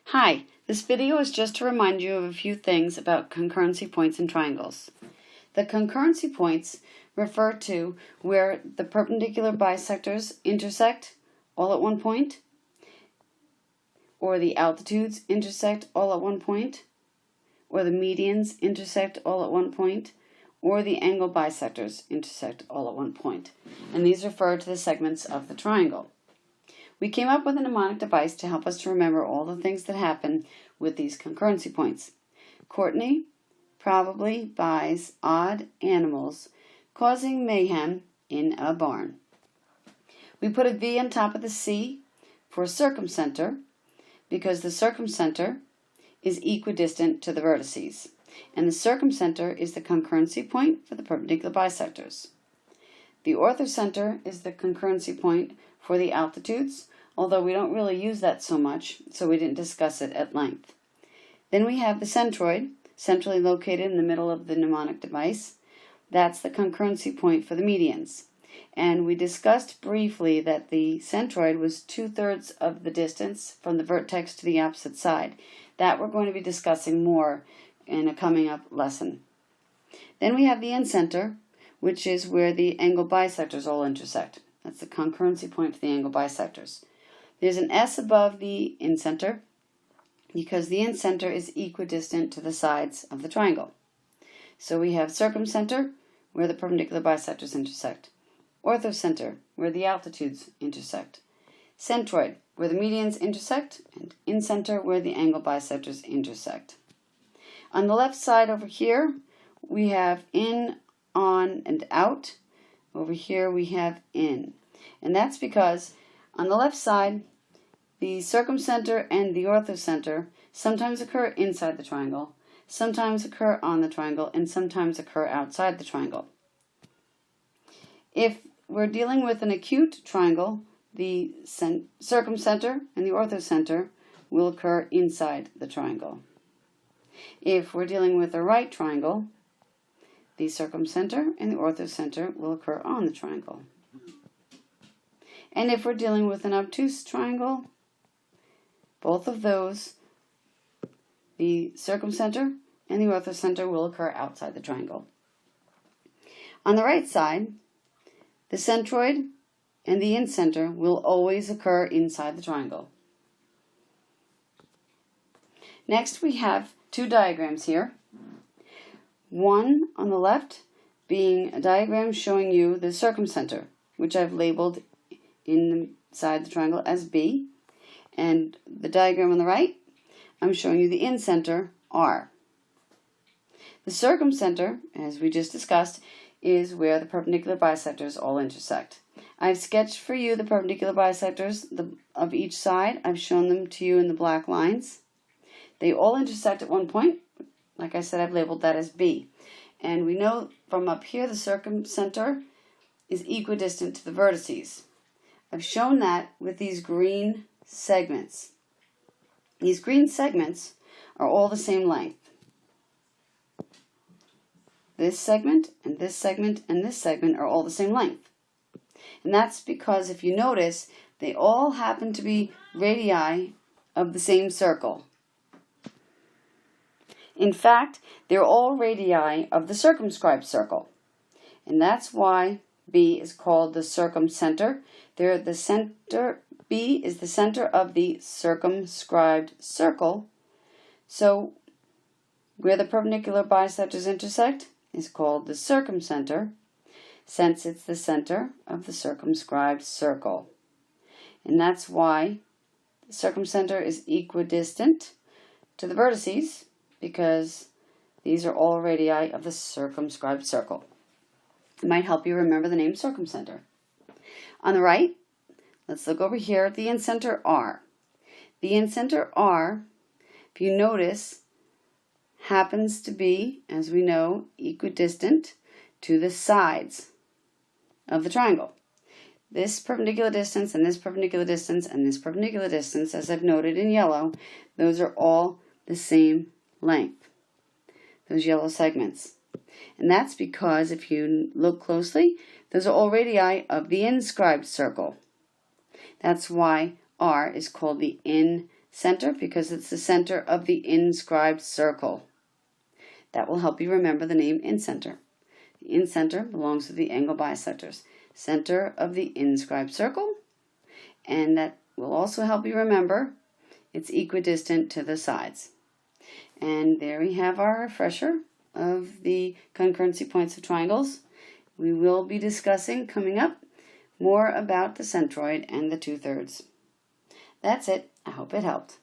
Hi, this video is just to remind you of a few things about concurrency points in triangles. The concurrency points refer to where the perpendicular bisectors intersect all at one point, or the altitudes intersect all at one point, or the medians intersect all at one point, or the angle bisectors intersect all at one point. And these refer to the segments of the triangle. We came up with a mnemonic device to help us to remember all the things that happen with these concurrency points. Courtney probably buys odd animals, causing mayhem in a barn. We put a V on top of the C for circumcenter because the circumcenter is equidistant to the vertices, and the circumcenter is the concurrency point for the perpendicular bisectors. The orthocenter is the concurrency point for the altitudes, although we don't really use that so much, so we didn't discuss it at length. Then we have the centroid, centrally located in the middle of the mnemonic device. That's the concurrency point for the medians. And we discussed briefly that the centroid was 2/3 of the distance from the vertex to the opposite side. That we're going to be discussing more in a coming up lesson. Then we have the incenter, which is where the angle bisectors all intersect. That's the concurrency point for the angle bisectors. There's an S above the incenter because the incenter is equidistant to the sides of the triangle. So we have circumcenter, where the perpendicular bisectors intersect. Orthocenter, where the altitudes intersect. Centroid, where the medians intersect, and incenter, where the angle bisectors intersect. On the left side over here, we have in, on, and out. Over here we have in. And that's because on the left side, the circumcenter and the orthocenter sometimes occur inside the triangle, sometimes occur on the triangle, and sometimes occur outside the triangle. If we're dealing with an acute triangle, the circumcenter and the orthocenter will occur inside the triangle. If we're dealing with a right triangle, the circumcenter and the orthocenter will occur on the triangle. And if we're dealing with an obtuse triangle, both of those, the circumcenter and the orthocenter, will occur outside the triangle. On the right side, the centroid and the incenter will always occur inside the triangle. Next, we have two diagrams here. One on the left being a diagram showing you the circumcenter, which I've labeled inside the triangle as B. And the diagram on the right, I'm showing you the incenter, R. The circumcenter, as we just discussed, is where the perpendicular bisectors all intersect. I've sketched for you the perpendicular bisectors of each side. I've shown them to you in the black lines. They all intersect at one point. Like I said, I've labeled that as B. And we know from up here the circumcenter is equidistant to the vertices. I've shown that with these green segments. These green segments are all the same length. This segment and this segment and this segment are all the same length. And that's because if you notice, they all happen to be radii of the same circle. In fact, they're all radii of the circumscribed circle. And that's why B is called the circumcenter. B is the center of the circumscribed circle. So where the perpendicular bisectors intersect is called the circumcenter, since it's the center of the circumscribed circle. And that's why the circumcenter is equidistant to the vertices, because these are all radii of the circumscribed circle. It might help you remember the name circumcenter. On the right, let's look over here at the incenter R. The incenter R, if you notice, happens to be, as we know, equidistant to the sides of the triangle. This perpendicular distance and this perpendicular distance and this perpendicular distance, as I've noted in yellow, those are all the same length, those yellow segments. And that's because if you look closely, those are all radii of the inscribed circle. That's why R is called the Center because it's the center of the inscribed circle. That will help you remember the name incenter. The incenter belongs to the angle bisectors. Center of the inscribed circle. And that will also help you remember it's equidistant to the sides. And there we have our refresher of the concurrency points of triangles. We will be discussing, coming up, more about the centroid and the 2/3. That's it. I hope it helped.